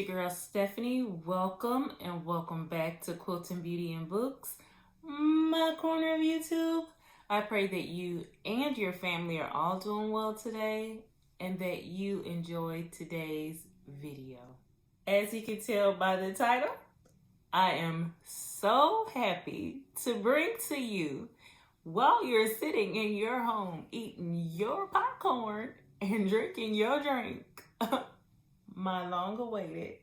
girl Stephanie. Welcome and welcome back to Quilting Beauty and Books, my corner of YouTube. I pray that you and your family are all doing well today and that you enjoyed today's video. As you can tell by the title, I am so happy to bring to you, while you're sitting in your home eating your popcorn and drinking your drink, my long-awaited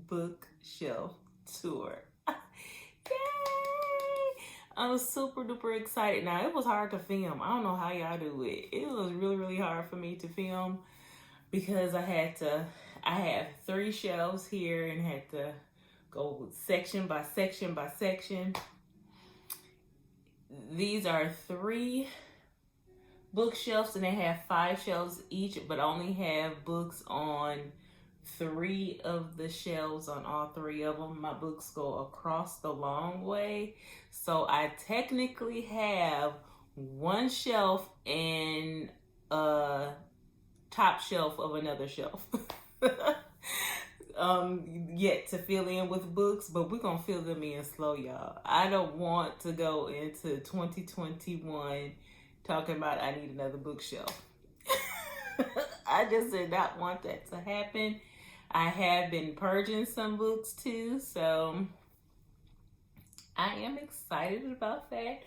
bookshelf tour. Yay! I'm super duper excited. Now, it was hard to film. I don't know how y'all do it. It was really hard for me to film because I have 3 shelves here and had to go section by section by section. These are 3 bookshelves and they have 5 shelves each, but only have books on 3 of the shelves. On all 3 of them, my books go across the long way. So I technically have 1 shelf and a top shelf of another shelf yet to fill in with books, but we're gonna fill them in slow, y'all. I don't want to go into 2021 talking about I need another bookshelf. I just did not want that to happen. I have been purging some books too, so I am excited about that.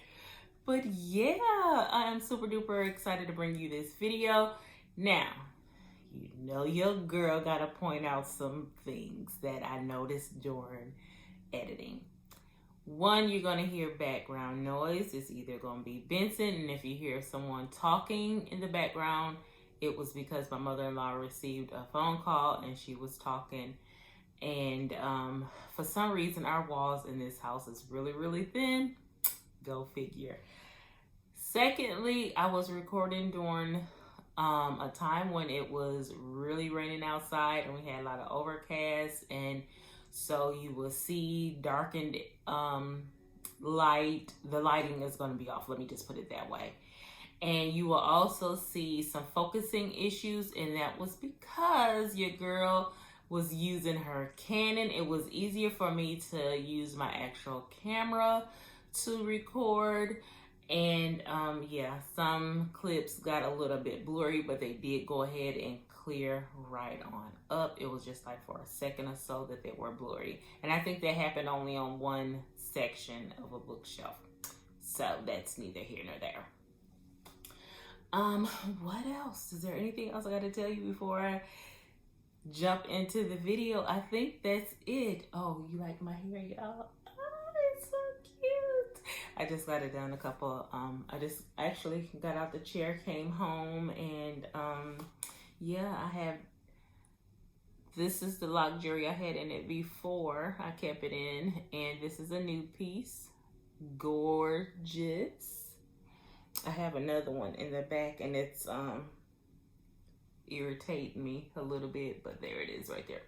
But yeah, I am super duper excited to bring you this video. Now, you know your girl gotta point out some things that I noticed during editing. One, you're gonna hear background noise. It's either gonna be Benson, and if you hear someone talking in the background, it was because my mother-in-law received a phone call and she was talking. And for some reason, our walls in this house is really thin. Go figure. Secondly, I was recording during a time when it was really raining outside and we had a lot of overcast, and so you will see darkened light. The lighting is going to be off, let me just put it that way. And you will also see some focusing issues, and that was because your girl was using her Canon. It was easier for me to use my actual camera to record. And yeah, some clips got a little bit blurry, but they did go ahead and clear right on up. It was just like for a second or so that they were blurry. And I think that happened only on one section of a bookshelf. So that's neither here nor there. What else? Is there anything else I got to tell you before I jump into the video? I think that's it. Oh, you like my hair, y'all? Oh, it's so cute. I just got it done a couple, I just actually got out the chair, came home, and yeah, this is the luxury I had in it before I kept it in, and this is a new piece. Gorgeous. I have another one in the back, and it's irritating me a little bit, but there it is right there.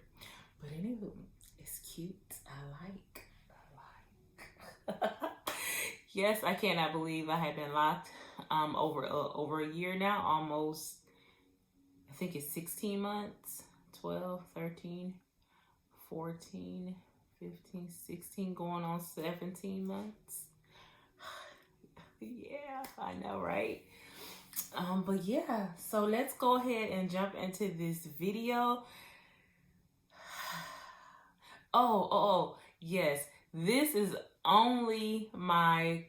But anyway, it's cute. I like. Yes, I cannot believe I have been locked over a year now, almost. I think it's 16 months, 12, 13, 14, 15, 16, going on 17 months. Yeah, I know, right? But yeah, so let's go ahead and jump into this video. Oh, yes, this is only my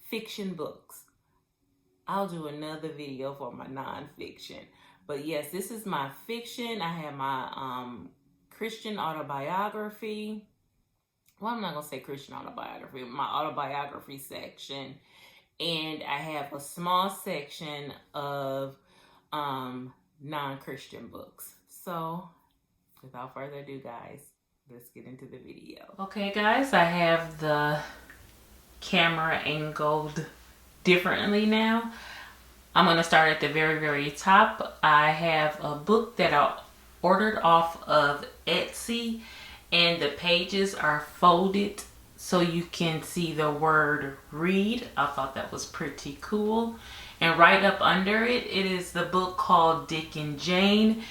fiction books. I'll do another video for my nonfiction. But yes, this is my fiction. I have my Christian autobiography. Well, I'm not going to say Christian autobiography, my autobiography section. And I have a small section of non-Christian books. So without further ado, guys, let's get into the video. Okay, guys, I have the camera angled differently now. I'm going to start at the very top. I have a book that I ordered off of Etsy, and the pages are folded so you can see the word read. I thought that was pretty cool. And right up under it, it is the book called Dick and Jane.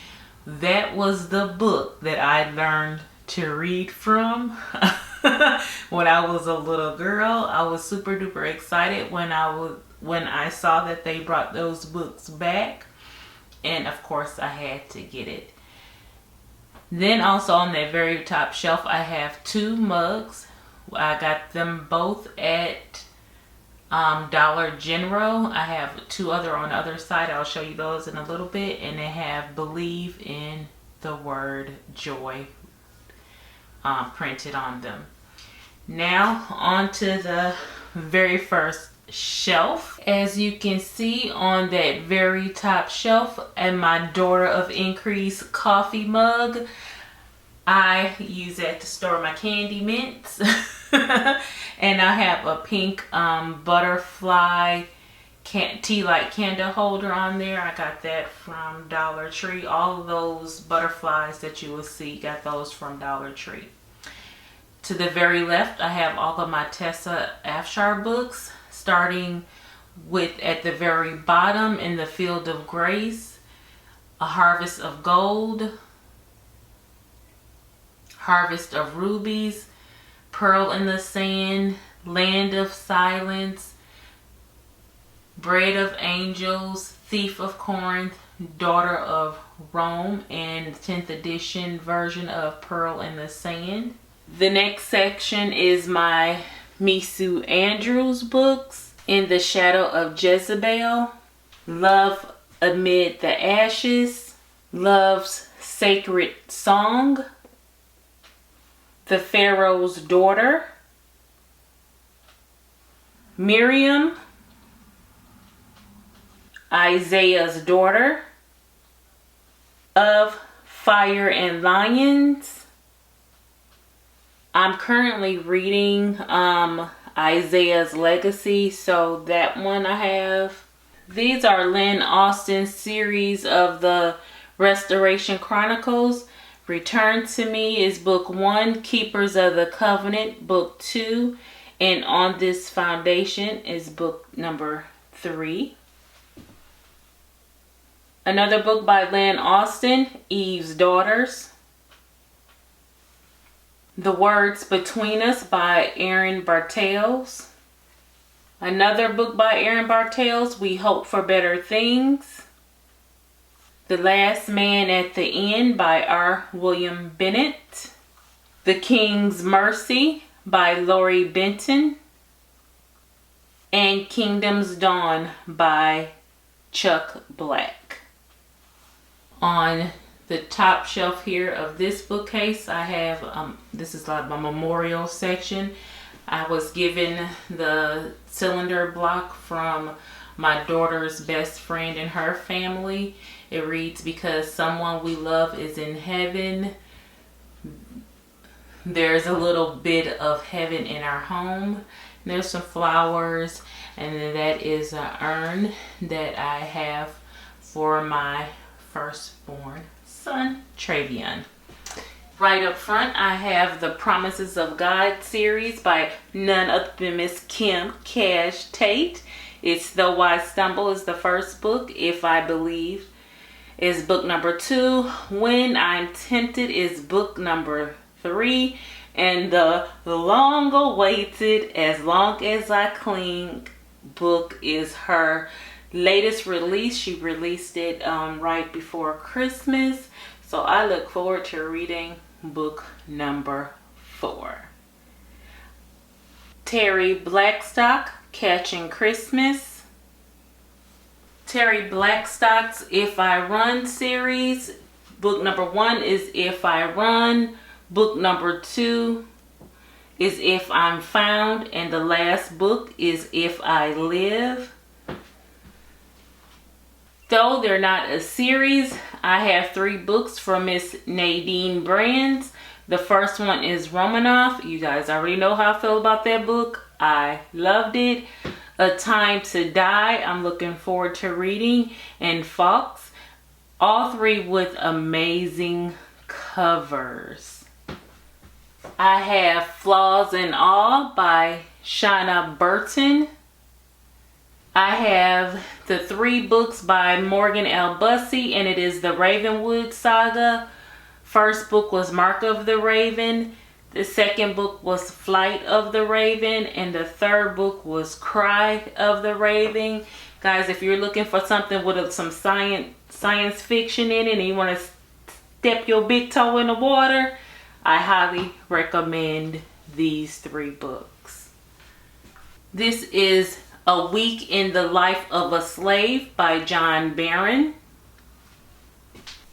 that was the book that I learned to read from when I was a little girl. I was super duper excited when I saw that they brought those books back, and of course I had to get it. Then also on that very top shelf I have 2 mugs. I got them both at Dollar General. I have 2 other on the other side. I'll show you those in a little bit, and they have "Believe in the Word Joy" printed on them. Now on to the very first shelf. As you can see on that very top shelf, and my Daughter of Increase coffee mug, I use that to store my candy mints. And I have a pink butterfly tea light candle holder on there. I got that from Dollar Tree. All of those butterflies that you will see, got those from Dollar Tree. To the very left, I have all of my Tessa Afshar books, starting with at the very bottom, "In the Field of Grace," "A Harvest of Gold," "Harvest of Rubies," "Pearl in the Sand," "Land of Silence," "Bread of Angels," "Thief of Corinth," "Daughter of Rome," and 10th edition version of "Pearl in the Sand." The next section is my Misu Andrews books: "In the Shadow of Jezebel," "Love Amid the Ashes," "Love's Sacred Song," "The Pharaoh's Daughter," "Miriam," "Isaiah's Daughter," "Of Fire and Lions." I'm currently reading Isaiah's Legacy, so that one I have. These are Lynn Austin's series of the Restoration Chronicles. Return to Me is book 1, Keepers of the Covenant, book 2, and On This Foundation is book number 3. Another book by Lynn Austin, Eve's Daughters. The Words Between Us by Aaron Bartels. Another book by Aaron Bartels, We Hope for Better Things. The Last Man at the End by R. William Bennett. The King's Mercy by Laurie Benton. And Kingdom's Dawn by Chuck Black. On the top shelf here of this bookcase, I have, this is like my memorial section. I was given the cylinder block from my daughter's best friend and her family. It reads, "Because someone we love is in heaven, there's a little bit of heaven in our home." And there's some flowers, and then that is an urn that I have for my firstborn son, Travion. Right up front, I have the Promises of God series by none other than Miss Kim Cash Tate. It's Though I Stumble is the first book. If I Believe is book number 2. When I'm Tempted is book number 3. And the long-awaited As Long as I Cling book is her latest release. She released it right before Christmas. So I look forward to reading book number 4. Terry Blackstock, Catching Christmas. Terry Blackstock's If I Run series. Book number 1 is If I Run. Book number 2 is If I'm Found. And the last book is If I Live. Though they're not a series, I have 3 books from Miss Nadine Brands. The first one is Romanoff. You guys already know how I feel about that book. I loved it. A Time to Die, I'm looking forward to reading. And Fox. All 3 with amazing covers. I have Flaws and All by Shauna Burton. I have the 3 books by Morgan L. Bussey, and it is the Ravenwood Saga. First book was Mark of the Raven. The second book was Flight of the Raven, and the third book was Cry of the Raven. Guys, if you're looking for something with some science fiction in it and you want to step your big toe in the water, I highly recommend these 3 books. This is A Week in the Life of a Slave by John Barron.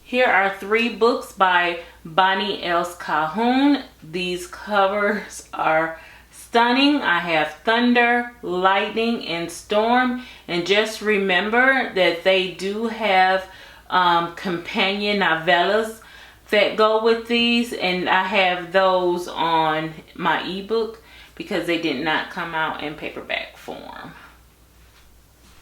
Here are 3 books by Bonnie Else Calhoun. These covers are stunning. I have Thunder, Lightning, and Storm. And just remember that they do have companion novellas that go with these. And I have those on my ebook because they did not come out in paperback form.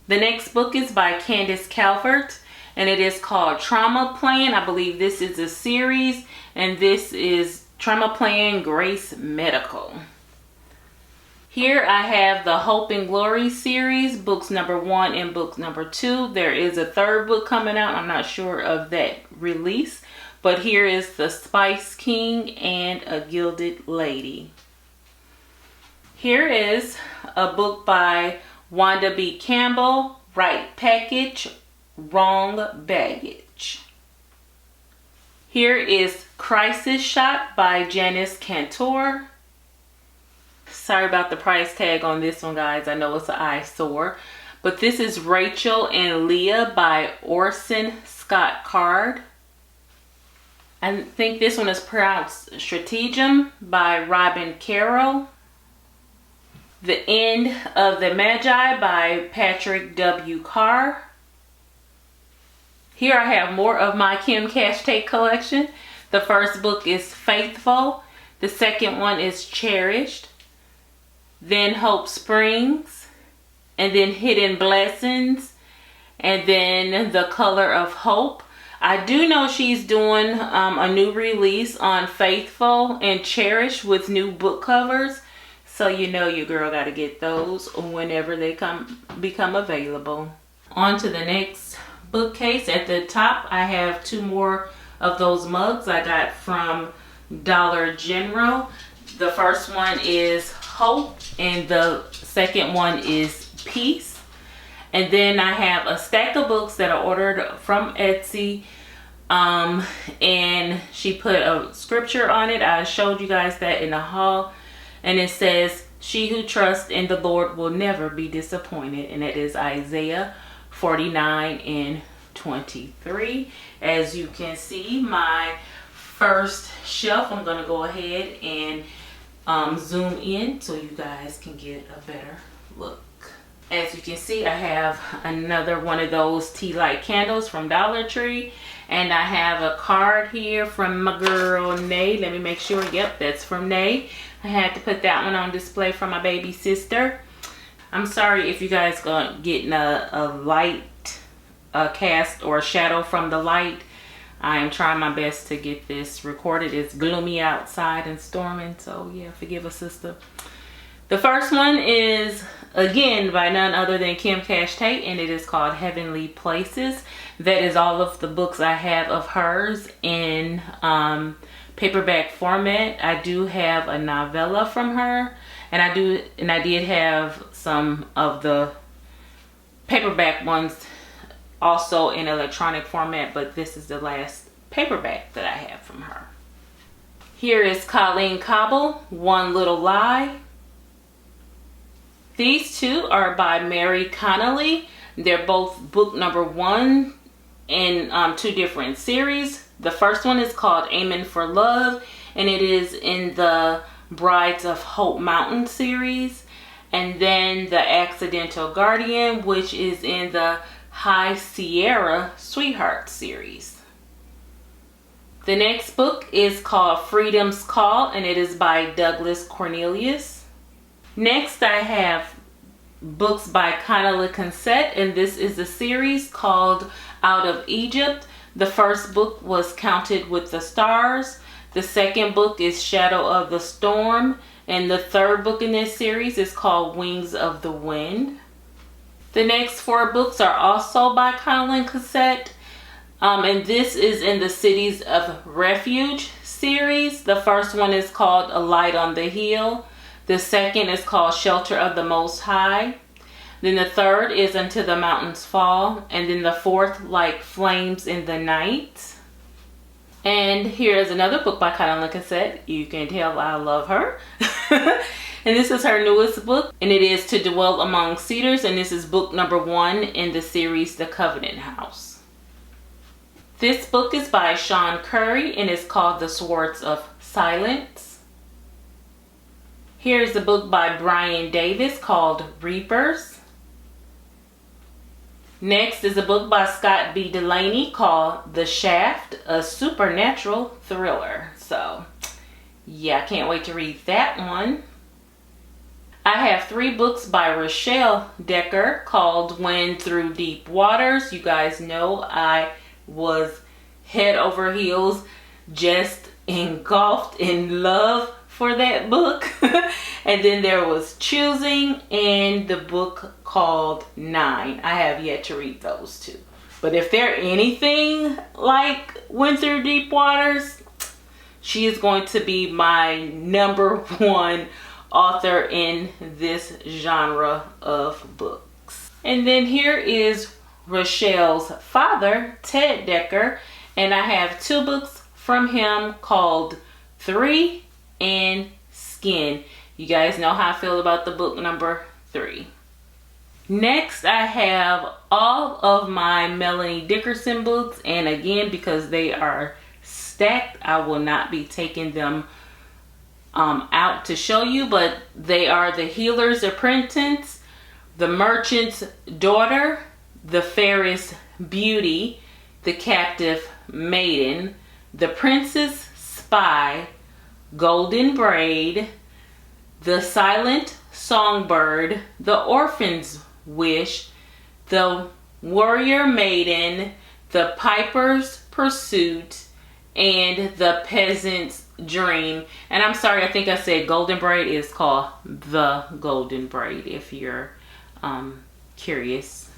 The next book is by Candace Calvert, and it is called Trauma Plan. I believe this is a series, and this is Trauma Plan Grace Medical. Here I have the Hope and Glory series, books number 1 and books number 2. There is a 3rd book coming out. I'm not sure of that release, but here is The Spice King and A Gilded Lady. Here is a book by Wanda B. Campbell, Right Package, Wrong Baggage. Here is Crisis Shot by Janice Cantor. Sorry about the price tag on this one, guys. I know it's an eyesore. But this is Rachel and Leah by Orson Scott Card. I think this one is pronounced Stratagem by Robin Carroll. The End of the Magi by Patrick W. Carr. Here I have more of my Kim Cash Take collection. The first book is Faithful. The second one is Cherished. Then Hope Springs. And then Hidden Blessings. And then The Color of Hope. I do know she's doing a new release on Faithful and Cherished with new book covers. So you know your girl got to get those whenever they become available. On to the next bookcase. At the top, I have 2 more of those mugs I got from Dollar General. The first one is Hope, and the second one is Peace. And then I have a stack of books that I ordered from Etsy. And she put a scripture on it. I showed you guys that in the haul. And it says, "She who trusts in the Lord will never be disappointed." And it is Isaiah 49 and 23. As you can see, my first shelf, I'm going to go ahead and zoom in so you guys can get a better look. As you can see, I have another one of those tea light candles from Dollar Tree. And I have a card here from my girl, Nay. Let me make sure. Yep, that's from Nay. I had to put that one on display for my baby sister. I'm sorry if you guys are getting a light cast or a shadow from the light. I am trying my best to get this recorded. It's gloomy outside and storming, so yeah, forgive us, sister. The first one is, again, by none other than Kim Cash Tate, and it is called Heavenly Places. That is all of the books I have of hers in paperback format. I do have a novella from her, and I did have some of the paperback ones also in electronic format, but this is the last paperback that I have from her. Here is Colleen Cobble, One Little Lie. These 2 are by Mary Connolly. They're both book number 1 in 2 different series. The first one is called Aiming for Love, and it is in the Brides of Hope Mountain series. And then The Accidental Guardian, which is in the High Sierra Sweetheart series. The next book is called Freedom's Call, and it is by Douglas Cornelius. Next, I have books by Connella Consett, and this is a series called Out of Egypt. The first book was Counted with the Stars. The second book is Shadow of the Storm. And the third book in this series is called Wings of the Wind. The next 4 books are also by Colin Cassette. And this is in the Cities of Refuge series. The first one is called A Light on the Hill. The second is called Shelter of the Most High. Then the third is Until the Mountains Fall. And then the fourth, Like Flames in the Night. And here's another book by Colin Cassette. You can tell I love her. And this is her newest book, and it is To Dwell Among Cedars, and this is book number 1 in the series The Covenant House. This book is by Sean Curry and is called The Swords of Silence. Here's a book by Brian Davis called Reapers. Next is a book by Scott B. Delaney called The Shaft, a supernatural thriller. So, yeah, I can't wait to read that one. I have 3 books by Rochelle Decker called Wind Through Deep Waters. You guys know I was head over heels, just engulfed in love for that book. And then there was Choosing and the book called 9. I have yet to read those 2. But if they're anything like Wind Through Deep Waters, she is going to be my number 1 author in this genre of books. And then here is Rochelle's father, Ted Decker, and I have 2 books from him called 3 and Skin. You guys know how I feel about the book number 3. Next, I have all of my Melanie Dickerson books, and again, because they are stacked, I will not be taking them out to show you, but they are The Healer's Apprentice, The Merchant's Daughter, The Fairest Beauty, The Captive Maiden, The Princess Spy, Golden Braid, The Silent Songbird, The Orphan's Wish, The Warrior Maiden, The Piper's Pursuit, and The Peasant's Dream. And I'm sorry, I think I said Golden Braid. Is called The Golden Braid if you're curious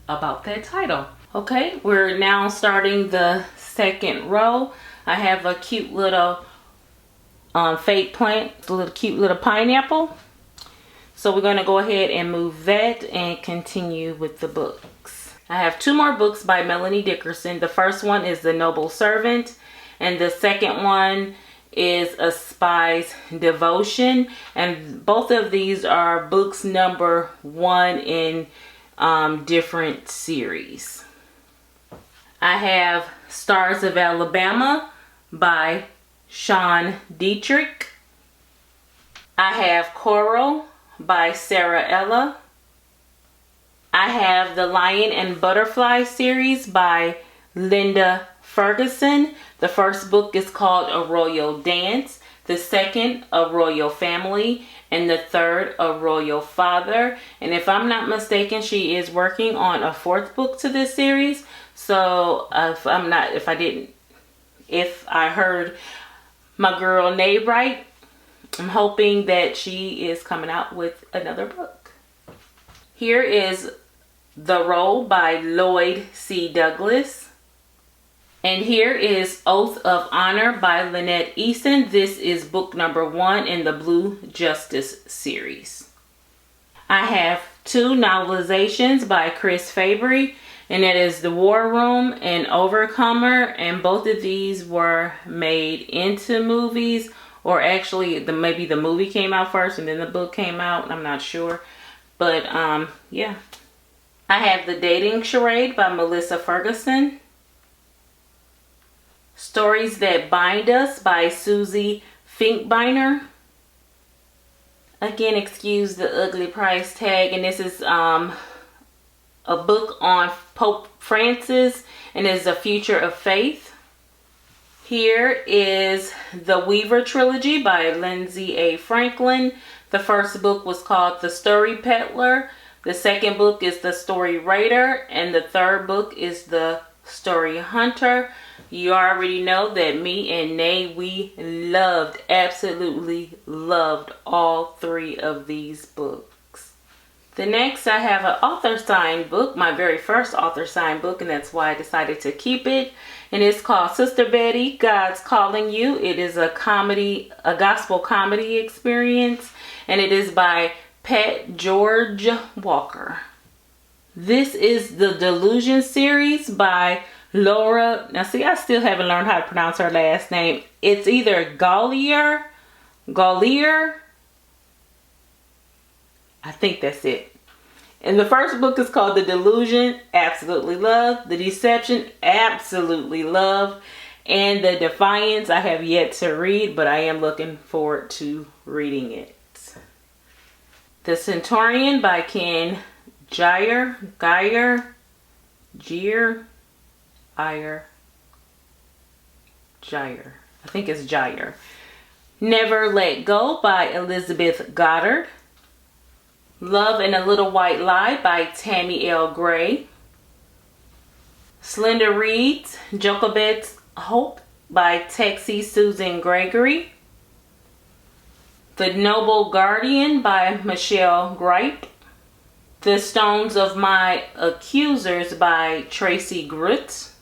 about that title. Okay, we're now starting the second row. I have a cute little fake plant, a little cute little pineapple. So we're going to go ahead and move that and continue with the books. I have 2 more books by Melanie Dickerson. The first one is The Noble Servant, and the second one is A Spy's Devotion, and both of these are books number 1 in different series. I have Stars of Alabama by Sean Dietrich. I have Coral by Sarah Ella. I have the Lion and Butterfly series by Linda Ferguson. The first book is called A Royal Dance, the second, A Royal Family, and the third, A Royal Father. And if I'm not mistaken, she is working on a 4th book to this series. So if I heard my girl Nay right, I'm hoping that she is coming out with another book. Here is The Roll by Lloyd C. Douglas. And here is Oath of Honor by Lynette Easton. This is book number 1 in the Blue Justice series. I have 2 novelizations by Chris Fabry, and that is The War Room and Overcomer. And both of these were made into movies, or actually maybe the movie came out first and then the book came out. I'm not sure. But yeah. I have The Dating Charade by Melissa Ferguson. Stories That Bind Us by Susie Finkbeiner. Again, excuse the ugly price tag, and this is a book on Pope Francis, and is A Future of Faith. Here is The Weaver Trilogy by Lindsay A. Franklin. The first book was called The Story Peddler. The second book is The Story Raider, and the third book is The Story Hunter. You already know that me and Nay, we absolutely loved all 3 of these books. The next, I have an author signed book, my very first author signed book, and that's why I decided to keep it. And it's called Sister Betty, God's Calling You. It is a comedy, a gospel comedy experience, and it is by Pat George Walker. This is the Delusion series by Laura. Now see, I still haven't learned how to pronounce her last name. It's either Gaulier. I think that's it. And the first book is called The Delusion, absolutely love. The Deception, absolutely love. And The Defiance, I have yet to read, but I am looking forward to reading it. The Centaurian by Ken Geyer. I think it's Geyer. Never Let Go by Elizabeth Goddard. Love and a Little White Lie by Tammy L. Gray. Slender Reads, Jochebed's Hope by Texie Susan Gregory. The Noble Guardian by Michelle Gripe. The Stones of My Accusers by Tracy Grutz.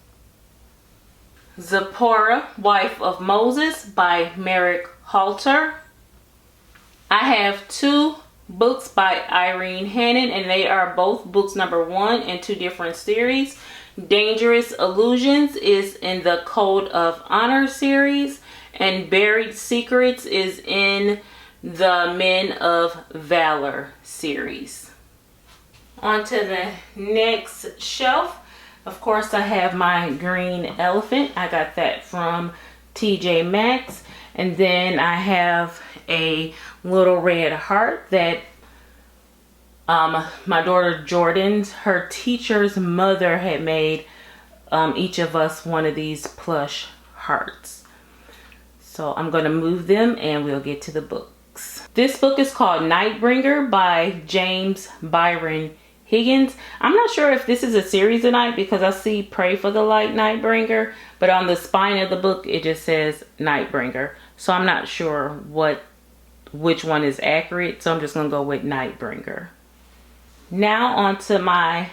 Zipporah, Wife of Moses by Merrick Halter. I have two books by Irene Hannon, and they are both books number 1 in 2 different series. Dangerous Illusions is in the Code of Honor series, and Buried Secrets is in the Men of Valor series. On to the next shelf. Of course, I have my green elephant. I got that from TJ Maxx. And then I have a little red heart that my daughter Jordan's, her teacher's mother had made each of us one of these plush hearts. So I'm going to move them and we'll get to the books. This book is called Nightbringer by James Byron Higgins. I'm not sure if this is a series or not because I see Pray for the Light Nightbringer, but on the spine of the book it just says Nightbringer. So I'm not sure which one is accurate, so I'm just gonna go with Nightbringer. Now on to my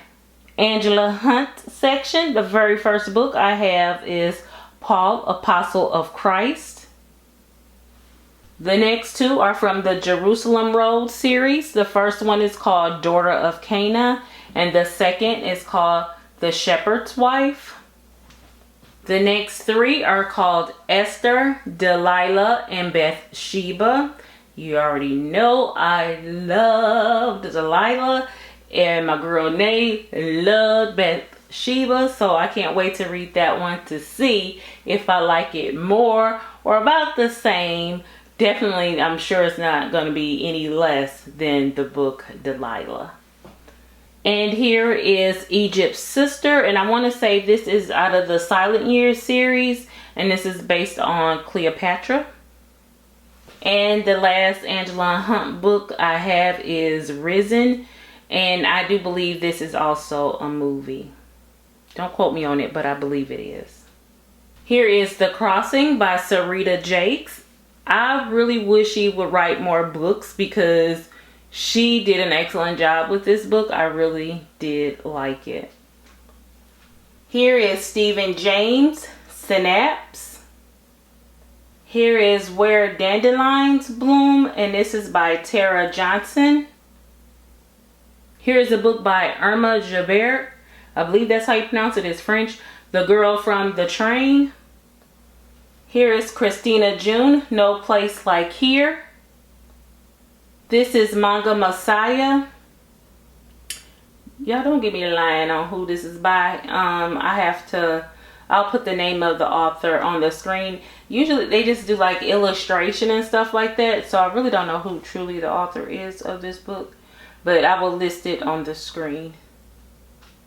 Angela Hunt section. The very first book I have is Paul, Apostle of Christ. The next 2 are from the Jerusalem Road series. The first one is called Daughter of Cana, and the second is called The Shepherd's Wife. The next 3 are called Esther, Delilah, and Bathsheba. You already know I love Delilah, and my girl Nay loved Bathsheba, so I can't wait to read that one to see if I like it more or about the same. Definitely, I'm sure it's not going to be any less than the book Delilah. And here is Egypt's Sister, and I want to say this is out of the Silent Years series, and this is based on Cleopatra. And the last Angela Hunt book I have is Risen, and I do believe this is also a movie. Don't quote me on it, but I believe it is. Here is The Crossing by Sarita Jakes. I really wish she would write more books because she did an excellent job with this book. I really did like it. Here is Stephen James, Synapse. Here is Where Dandelions Bloom, and this is by Tara Johnson. Here is a book by Irma Javert. I believe that's how you pronounce it. It's French. The Girl from the Train. Here is Christina June, No Place Like Here. This is Manga Messiah. Y'all don't get me lying on who this is by. I'll put the name of the author on the screen. Usually they just do like illustration and stuff like that. So I really don't know who truly the author is of this book. But I will list it on the screen.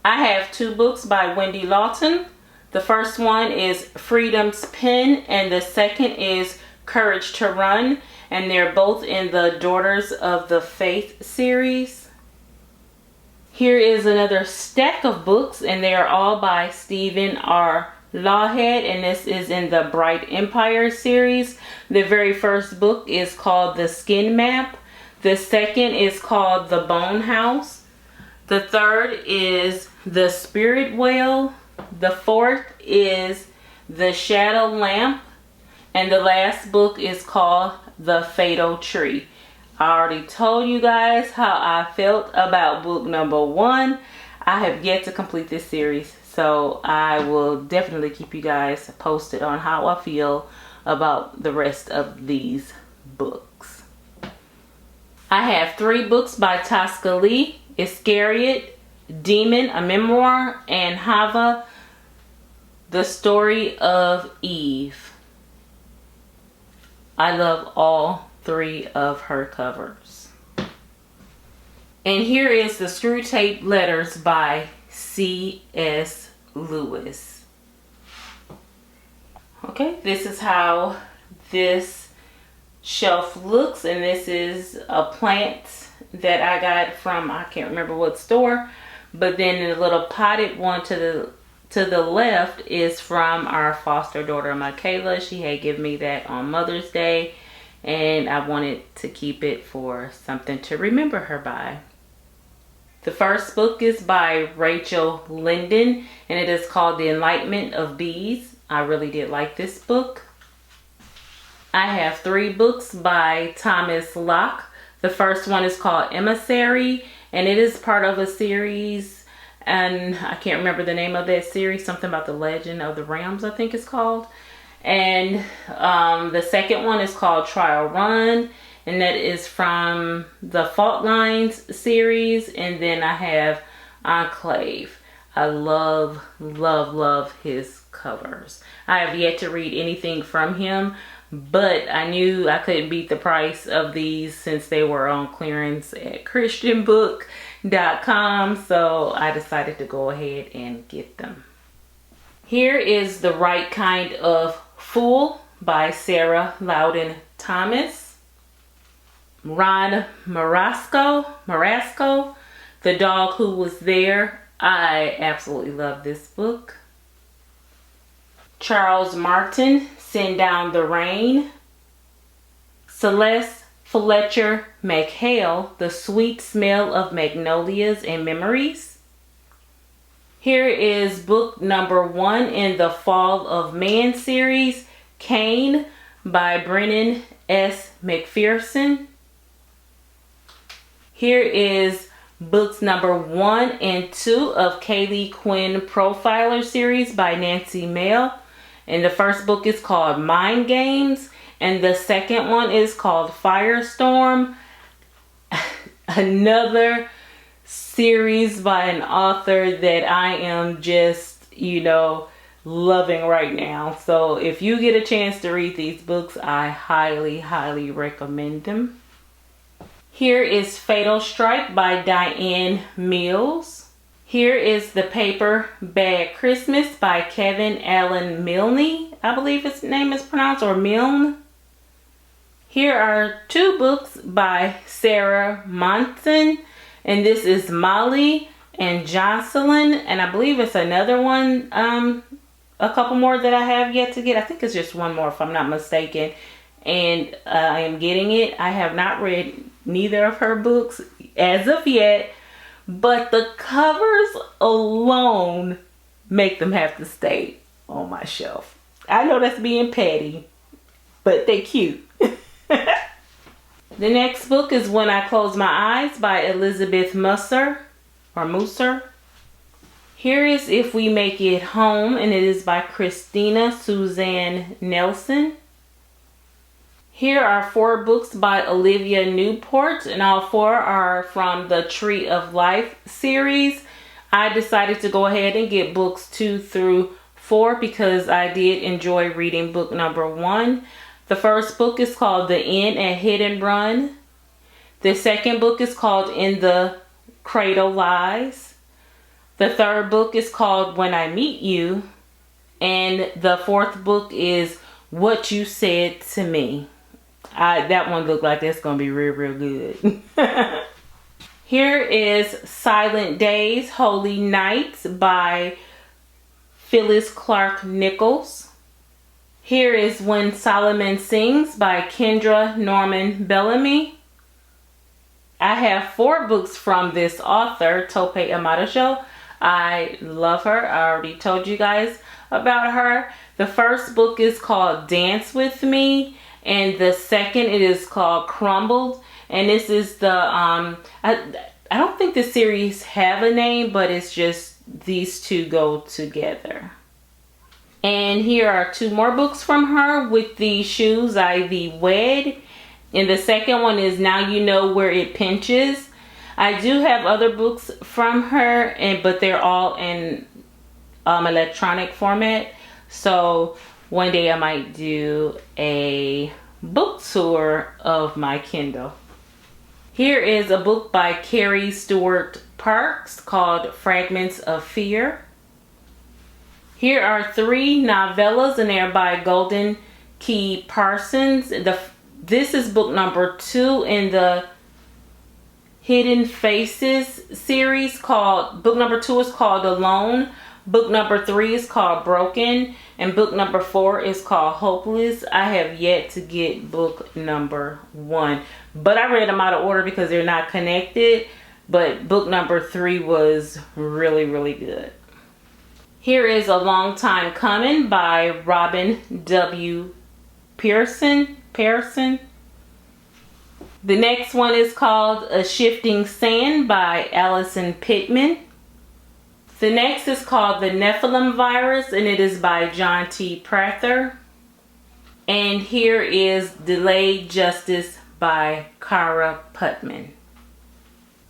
I have 2 books by Wendy Lawton. The first one is Freedom's Pen, and the second is Courage to Run, and they're both in the Daughters of the Faith series. Here is another stack of books, and they are all by Stephen R. Lawhead, and this is in the Bright Empire series. The very first book is called The Skin Map. The second is called The Bone House. The third is The Spirit Well. The fourth is The Shadow Lamp. And the last book is called The Fatal Tree. I already told you guys how I felt about book number 1. I have yet to complete this series, so I will definitely keep you guys posted on how I feel about the rest of these books. I have 3 books by quilting-ly: Iscariot, Demon, a Memoir, and Hava, The Story of Eve. I love all 3 of her covers. And here is the Screw Tape Letters by C.S. Lewis. Okay, this is how this shelf looks, and this is a plant that I got from, I can't remember what store, but then the little potted one to the left is from our foster daughter Michaela. She had given me that on Mother's Day, and I wanted to keep it for something to remember her by. The first book is by Rachel Linden, and it is called The Enlightenment of Bees. I really did like this book. I have 3 books by Thomas Locke. The first one is called Emissary, and it is part of a series, and I can't remember the name of that series. Something about the Legend of the Rams, I think it's called. And the second one is called Trial Run, and that is from the Fault Lines series. And then I have Enclave. I love, love, love his covers. I have yet to read anything from him, but I knew I couldn't beat the price of these since they were on clearance at christianbook.com, so I decided to go ahead and get them. Here is The Right Kind of Fool by Sarah Loudon Thomas. Ron Marasco, The Dog Who Was There. I absolutely love this book. Charles Martin, Send Down the Rain. Celeste Fletcher McHale, The Sweet Smell of Magnolias and Memories. Here is book number 1 in the Fall of Man series, Cain by Brennan S. McPherson. Here is books number 1 and 2 of Kaylee Quinn Profiler series by Nancy Mail. And the first book is called Mind Games, and the second one is called Firestorm. Another series by an author that I am just, loving right now. So if you get a chance to read these books, I highly, highly recommend them. Here is Fatal Strike by Diane Mills. Here is The Paper Bag Christmas by Kevin Allen Milne. I believe his name is pronounced, or Milne. Here are 2 books by Sarah Monson, and this is Molly and Jocelyn, and I believe it's another one, a couple more that I have yet to get. I think it's just one more if I'm not mistaken, and I am getting it. I have not read neither of her books as of yet, but the covers alone make them have to stay on my shelf. I know that's being petty, but they're cute. The next book is When I Close My Eyes by Elizabeth Musser. Here is If We Make It Home, and it is by Christina Suzanne Nelson. Here are 4 books by Olivia Newport, and all 4 are from the Tree of Life series. I decided to go ahead and get books 2 through 4 because I did enjoy reading book number 1. The first book is called The Inn at Hidden Run. The second book is called In the Cradle Lies. The third book is called When I Meet You. And the fourth book is What You Said to Me. That one looked like that's going to be real, real good. Here is Silent Days, Holy Nights by Phyllis Clark Nichols. Here is When Solomon Sings by Kendra Norman Bellamy. I have 4 books from this author, Tope Amadasho. I love her. I already told you guys about her. The first book is called Dance With Me, and the second it is called Crumbled. And this is the I don't think the series have a name, but it's just these two go together. And here are 2 more books from her, With These Shoes I Thee Wed. And the second one is Now You Know Where It Pinches. I do have other books from her, but they're all in electronic format. So one day I might do a book tour of my Kindle. Here is a book by Carrie Stewart Parks called Fragments of Fear. Here are 3 novellas, and they're by Golden Key Parsons. This is book number 2 in the Hidden Faces series. Book number 2 is called Alone. Book number 3 is called Broken. And book number 4 is called Hopeless. I have yet to get book number 1. But I read them out of order because they're not connected. But book number 3 was really, really good. Here is A Long Time Coming by Robin W. Pearson. The next one is called A Shifting Sand by Allison Pittman. The next is called The Nephilim Virus, and it is by John T. Prather. And here is Delayed Justice by Kara Putman.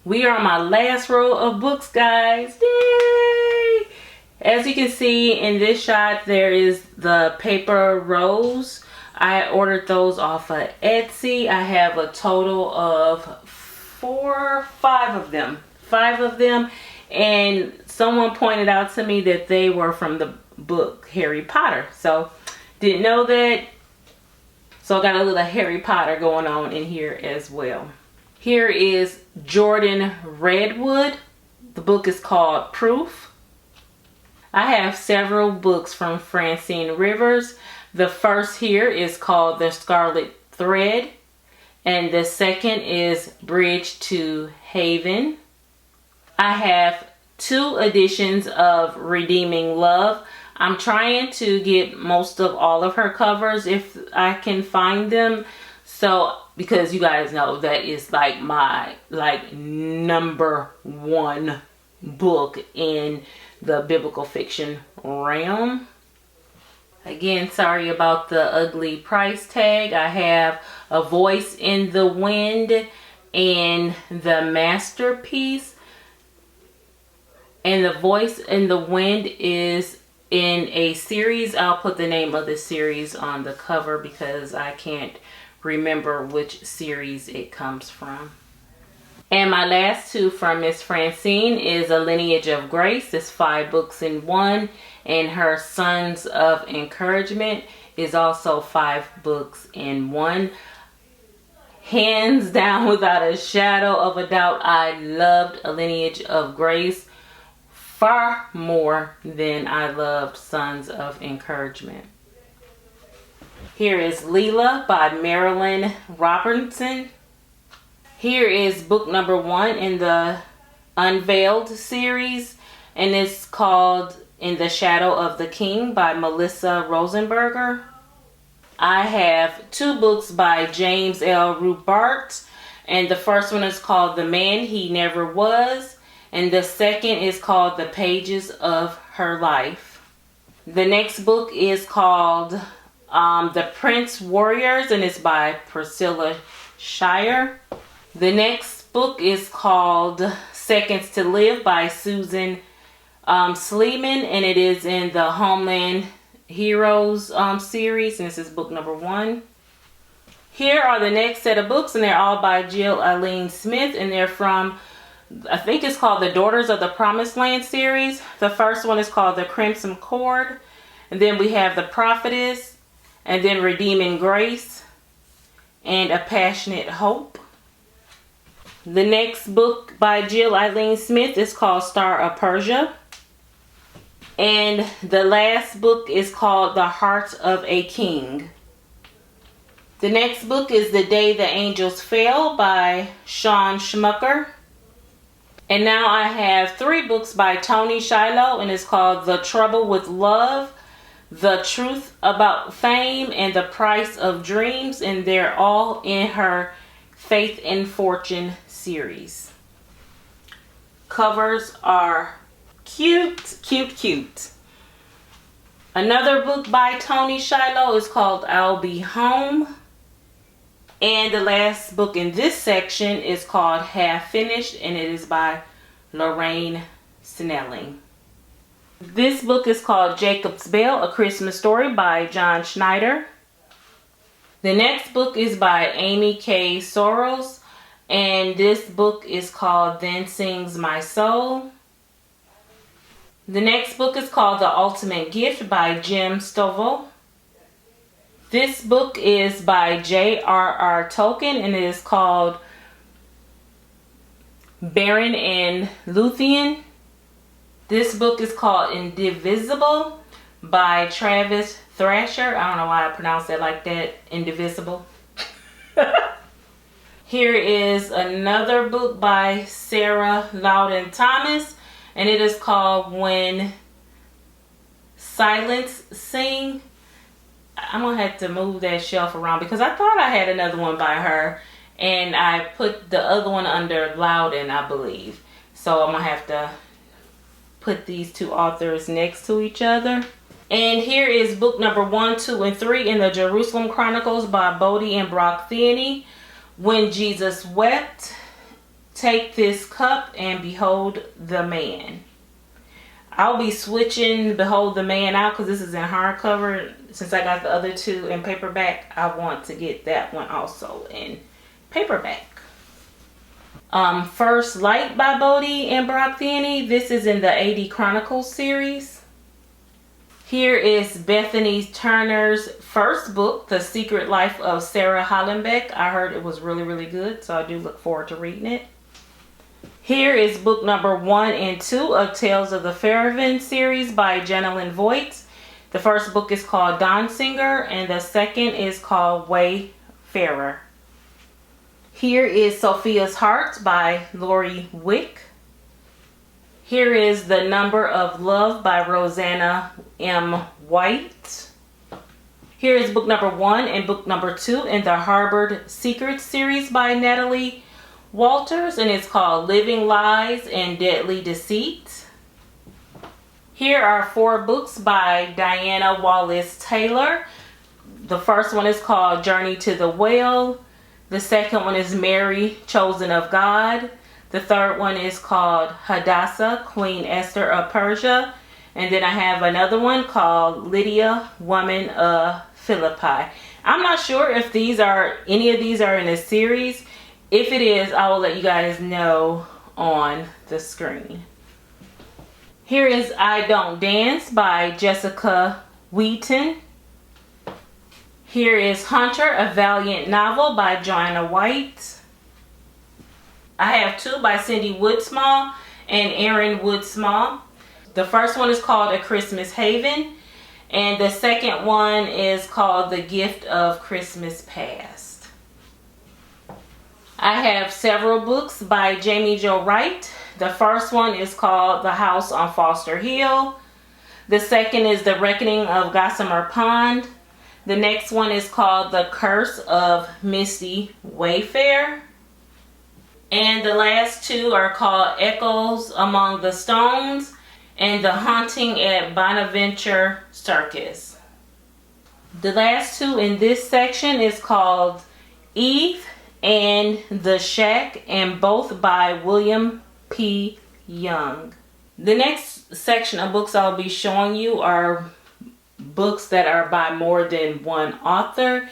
We are on my last row of books, guys. Yay! As you can see in this shot, there is the paper rose. I ordered those off of Etsy. I have a total of 5 of them. 5 of them. And someone pointed out to me that they were from the book Harry Potter. So, didn't know that. So, I got a little Harry Potter going on in here as well. Here is Jordan Redwood. The book is called Proof. I have several books from Francine Rivers. The first here is called The Scarlet Thread. And the second is Bridge to Haven. I have 2 editions of Redeeming Love. I'm trying to get most of all of her covers if I can find them. So, because you guys know that is like my number 1 book in the biblical fiction realm. Again, sorry about the ugly price tag. I have A Voice in the Wind and The Masterpiece. And The Voice in the Wind is in a series. I'll put the name of the series on the cover because I can't remember which series it comes from. And my last 2 from Miss Francine is A Lineage of Grace. It's 5 books in 1. And her Sons of Encouragement is also 5 books in 1. Hands down, without a shadow of a doubt, I loved A Lineage of Grace far more than I loved Sons of Encouragement. Here is Leela by Marilyn Robertson. Here is book number 1 in the Unveiled series, and it's called In the Shadow of the King by Melissa Rosenberger. I have 2 books by James L. Rubart, and the first one is called The Man He Never Was, and the second is called The Pages of Her Life. The next book is called The Prince Warriors, and it's by Priscilla Shire. The next book is called Seconds to Live by Susan Sleeman, and it is in the Homeland Heroes series, and this is book number 1. Here are the next set of books, and they're all by Jill Eileen Smith, and they're from, I think it's called the Daughters of the Promised Land series. The first one is called The Crimson Cord, and then we have The Prophetess, and then Redeeming Grace, and A Passionate Hope. The next book by Jill Eileen Smith is called Star of Persia. And the last book is called The Heart of a King. The next book is The Day the Angels Fell by Sean Schmucker. And now I have 3 books by Toni Shiloh, and it's called The Trouble with Love, The Truth About Fame, and The Price of Dreams, and they're all in her Faith and Fortune series. Covers are cute, cute, cute. Another book by Toni Shiloh is called I'll Be Home. And the last book in this section is called Half Finished, and it is by Lorraine Snelling. This book is called Jacob's Bell, A Christmas Story by John Schneider. The next book is by Amy K. Soros, and this book is called Then Sings My Soul. The next book is called The Ultimate Gift by Jim Stovall. This book is by J.R.R. Tolkien, and it is called Beren and Luthien. This book is called Indivisible by Travis Thrasher. I don't know why I pronounced that like that, Indivisible. Here is another book by Sarah Loudon Thomas, and it is called When Silence Sing. I'm going to have to move that shelf around because I thought I had another one by her, and I put the other one under Loudon, I believe. So I'm going to have to put these 2 authors next to each other. And here is book number 1, 2, and 3 in the Jerusalem Chronicles by Bodie and Brock Thiene. When Jesus Wept, Take This Cup, and Behold the Man. I'll be switching Behold the Man out because this is in hardcover. Since I got the other 2 in paperback, I want to get that one also in paperback. First Light by Bodie and Brock Thiene. This is in the 80 Chronicles series. Here is Bethany Turner's first book, The Secret Life of Sarah Hollenbeck. I heard it was really, really good, so I do look forward to reading it. Here is book number 1 and 2 of Tales of the Feravan series by Jenilyn Voigt. The first book is called Dawnsinger, and the second is called Wayfarer. Here is Sophia's Heart by Lori Wick. Here is The Number of Love by Rosanna M. White. Here is book number 1 and book number 2 in the Harbored Secrets series by Natalie Walters, and it's called Living Lies and Deadly Deceit. Here are 4 books by Diana Wallace Taylor. The first one is called Journey to the Well. The second one is Mary, Chosen of God. The third one is called Hadassah, Queen Esther of Persia. And then I have another one called Lydia, Woman of Philippi. I'm not sure if any of these are in a series. If it is, I will let you guys know on the screen. Here is I Don't Dance by Jessica Wheaton. Here is Hunter, a Valiant Novel by Joanna White. I have 2 by Cindy Woodsmall and Erin Woodsmall. The first one is called A Christmas Haven, and the second one is called The Gift of Christmas Past. I have several books by Jamie Jo Wright. The first one is called The House on Foster Hill. The second is The Reckoning of Gossamer Pond. The next one is called The Curse of Misty Wayfair. And the last 2 are called Echoes Among the Stones and The Haunting at Bonaventure Circus. The last 2 in this section is called Eve and The Shack, and both by William P. Young. The next section of books I'll be showing you are books that are by more than one author.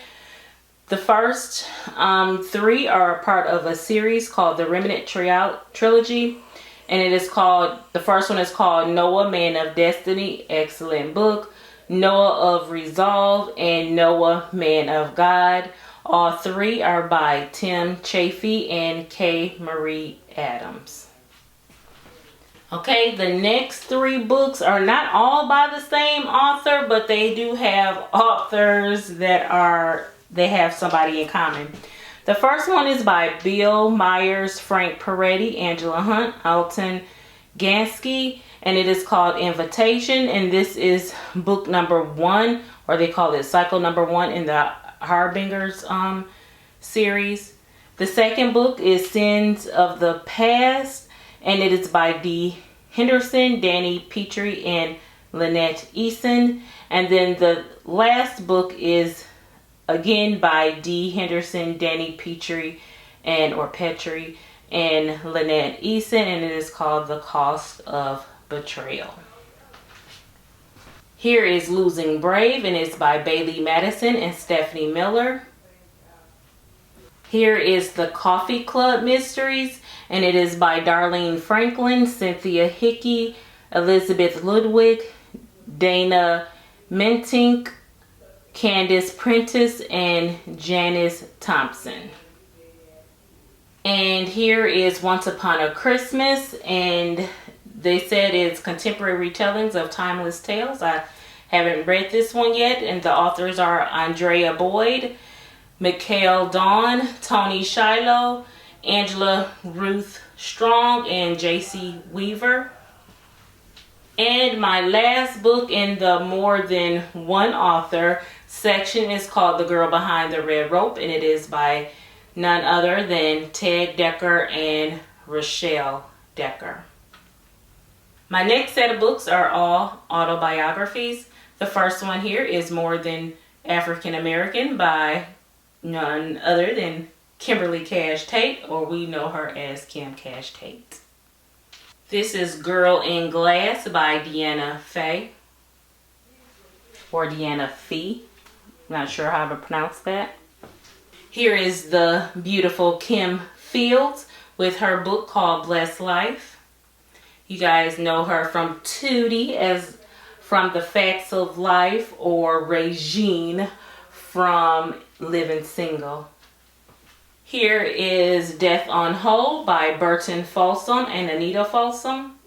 The first 3 are part of a series called the Remnant Trilogy, and it is called, the first one is called Noah, Man of Destiny, excellent book, Noah of Resolve, and Noah, Man of God. All 3 are by Tim Chafee and K. Marie Adams. Okay, the next 3 books are not all by the same author, but they do have authors that are they have somebody in common. The first one is by Bill Myers, Frank Peretti, Angela Hunt, Alton Gansky, and it is called Invitation, and this is book number 1, or they call it cycle number 1 in the Harbingers series. The second book is Sins of the Past, and it is by D. Henderson, Danny Petrie, and Lynette Eason. And then the last book is again by D. Henderson, Danny Petrie, and Lynette Eason, and it is called The Cost of Betrayal. Here is Losing Brave, and it's by Bailey Madison and Stephanie Miller. Here is The Coffee Club Mysteries, and it is by Darlene Franklin, Cynthia Hickey, Elizabeth Ludwig, Dana Mentink, Candace Prentice, and Janice Thompson. And here is Once Upon a Christmas, and they said it's contemporary retellings of timeless tales. I haven't read this one yet, and the authors are Andrea Boyd, Mikhail Dawn, Tony Shiloh, Angela Ruth Strong, and J.C. Weaver. And my last book in the more than one author section is called The Girl Behind the Red Rope, and it is by none other than Ted Decker and Rochelle Decker. My next set of books are all autobiographies. The first one here is More Than African American by none other than Kimberly Cash Tate, or we know her as Kim Cash Tate. This is Girl in Glass by Deanna Fay, or Deanna Fee. Not sure how to pronounce that. Here is the beautiful Kim Fields with her book called Blessed Life. You guys know her from Tootie as from The Facts of Life, or Regine from Living Single. Here is Death on Hold by Burton Folsom and Anita Folsom.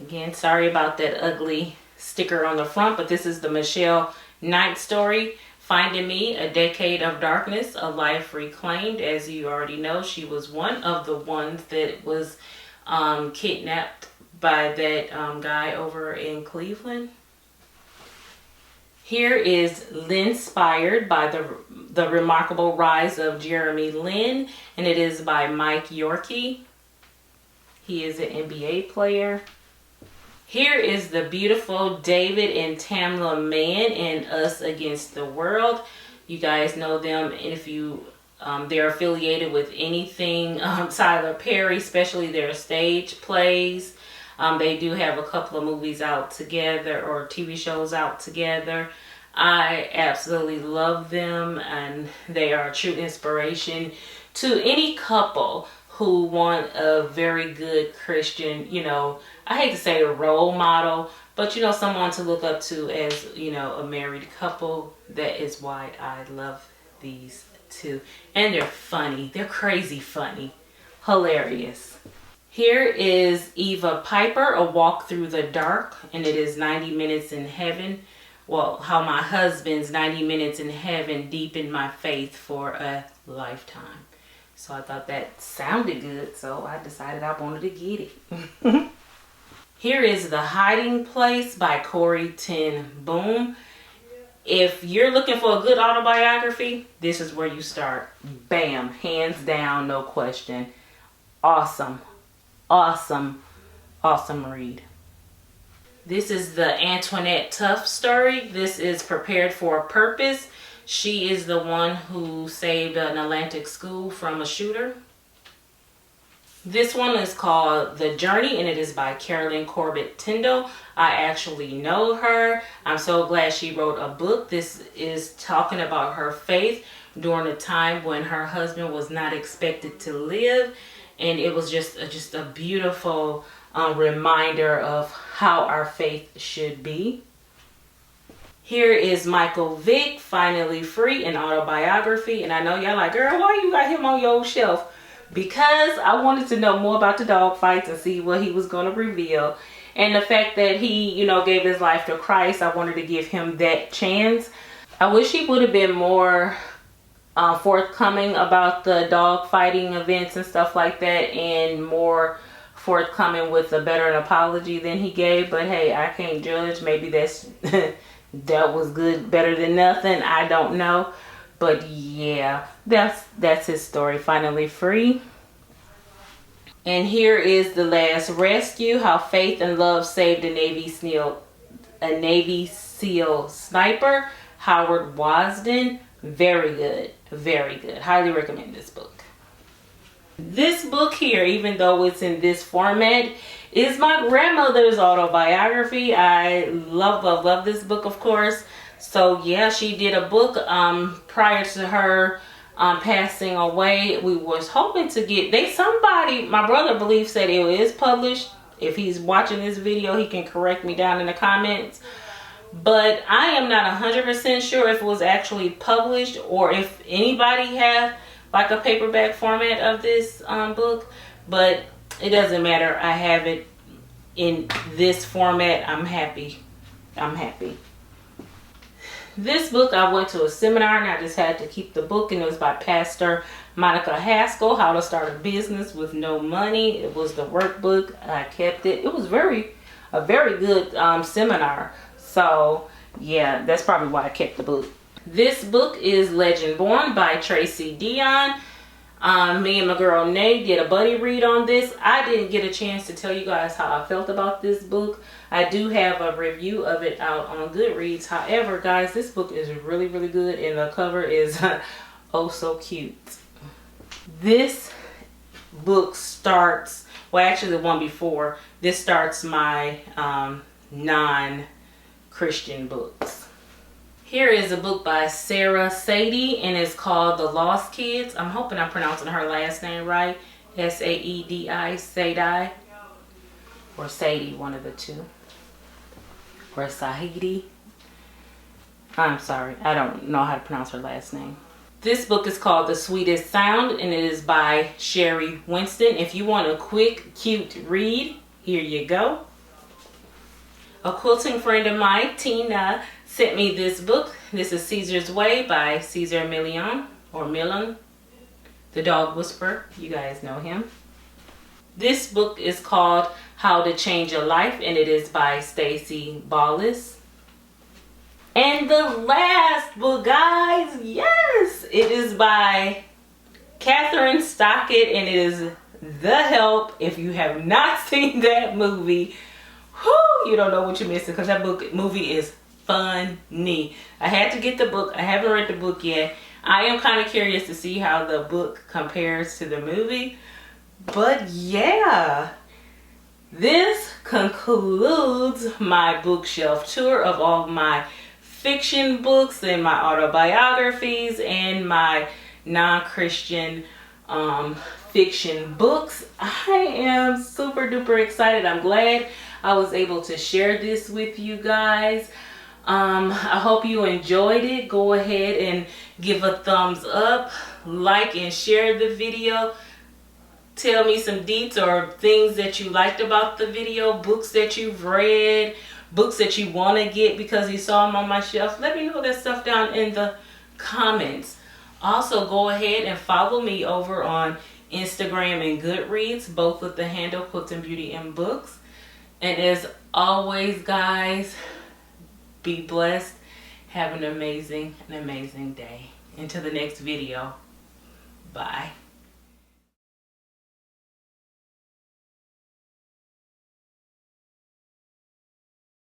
Again, sorry about that ugly sticker on the front, but this is the Michelle Knight story, Finding Me, A Decade of Darkness, A Life Reclaimed. As you already know, she was one of the ones that was kidnapped by that guy over in Cleveland. Here is Linspired by the Remarkable Rise of Jeremy Lin, and it is by Mike Yorkie. He is an NBA player. Here is the beautiful David and Tamla Mann in Us Against the World. You guys know them if you they're affiliated with anything Tyler Perry, especially their stage plays. They do have a couple of movies out together, or TV shows out together. I absolutely love them, and they are a true inspiration to any couple who want a very good Christian, I hate to say a role model, but someone to look up to as, a married couple. That is why I love these two. And they're funny. They're crazy funny. Hilarious. Here is Eva Piper, A Walk Through the Dark, and it is 90 Minutes in Heaven. Well, how my husband's 90 minutes in heaven deepened my faith for a lifetime. So I thought that sounded good, so I decided I wanted to get it. Here is The Hiding Place by Corrie ten Boom. If you're looking for a good autobiography, this is where you start. Bam, hands down, no question. Awesome, awesome, awesome read. This is the Antoinette Tuff story. This is Prepared for a Purpose. She is the one who saved an Atlantic school from a shooter. This one is called The Journey, and it is by Carolyn Corbett Tyndall. I actually know her. I'm so glad she wrote a book. This is talking about her faith during a time when her husband was not expected to live, and it was just a beautiful reminder of how our faith should be. Here is Michael Vick, Finally Free, an autobiography. And I know y'all like, girl, why you got him on your shelf? Because I wanted to know more about the dog fights and see what he was going to reveal. And the fact that he, gave his life to Christ, I wanted to give him that chance. I wish he would have been more forthcoming about the dog fighting events and stuff like that, and more forthcoming with a better apology than he gave. But hey, I can't judge. Maybe that's that was good, better than nothing. I don't know. But yeah, that's his story. Finally free. And here is The Last Rescue: How Faith and Love Saved a Navy SEAL Sniper. Howard Wasden. Very good. Very good. Highly recommend this book. This book here, even though it's in this format, is my grandmother's autobiography. I love this book, of course. So yeah, she did a book prior to her passing away. We was hoping to get, my brother believes that it is published. If he's watching this video, he can correct me down in the comments. But I am not 100% sure if it was actually published, or if anybody have like a paperback format of this book. But it doesn't matter. I have it in this format. I'm happy. This book, I went to a seminar and I just had to keep the book, and it was by Pastor Monica Haskell, How to Start a Business with No Money. It was the workbook. I kept it. It was a very good seminar. So yeah, that's probably why I kept the book. This book is Legend Born by Tracy Dion. Me and my girl Nay did a buddy read on this. I didn't get a chance to tell you guys how I felt about this book. I do have a review of it out on Goodreads. However, guys, this book is really good, and the cover is oh so cute. This book starts, well, actually the one before this starts my non-Christian books. Here is a book by Sarah Sadie, and it's called The Lost Kids. I'm hoping I'm pronouncing her last name right. S-A-E-D-I, Sadie. Or Sadie, one of the two. Or Sahidi. I'm sorry, I don't know how to pronounce her last name. This book is called The Sweetest Sound, and it is by Sherry Winston. If you want a quick, cute read, here you go. A quilting friend of mine, Tina, sent me this book. This is Caesar's Way by Cesar Millan, or Millan, the dog whisperer. You guys know him. This book is called How to Change a Life, and it is by Stacy Ballas. And the last book, guys, yes, it is by Catherine Stockett, and it is The Help. If you have not seen that movie, whoo, you don't know what you're missing, because that movie is funny. I had to get the book. I haven't read the book yet. I am kind of curious to see how the book compares to the movie. But yeah, this concludes my bookshelf tour of all my fiction books and my autobiographies and my non-Christian fiction books. I am super duper excited. I'm glad I was able to share this with you guys. I hope you enjoyed it. Go ahead and give a thumbs up, like and share the video. Tell me some deets or things that you liked about the video, books that you've read, books that you want to get because you saw them on my shelf. Let me know that stuff down in the comments. Also, go ahead and follow me over on Instagram and Goodreads, both with the handle Quilting Beauty and Books. And as always, guys, be blessed. Have an amazing day. Until the next video. Bye.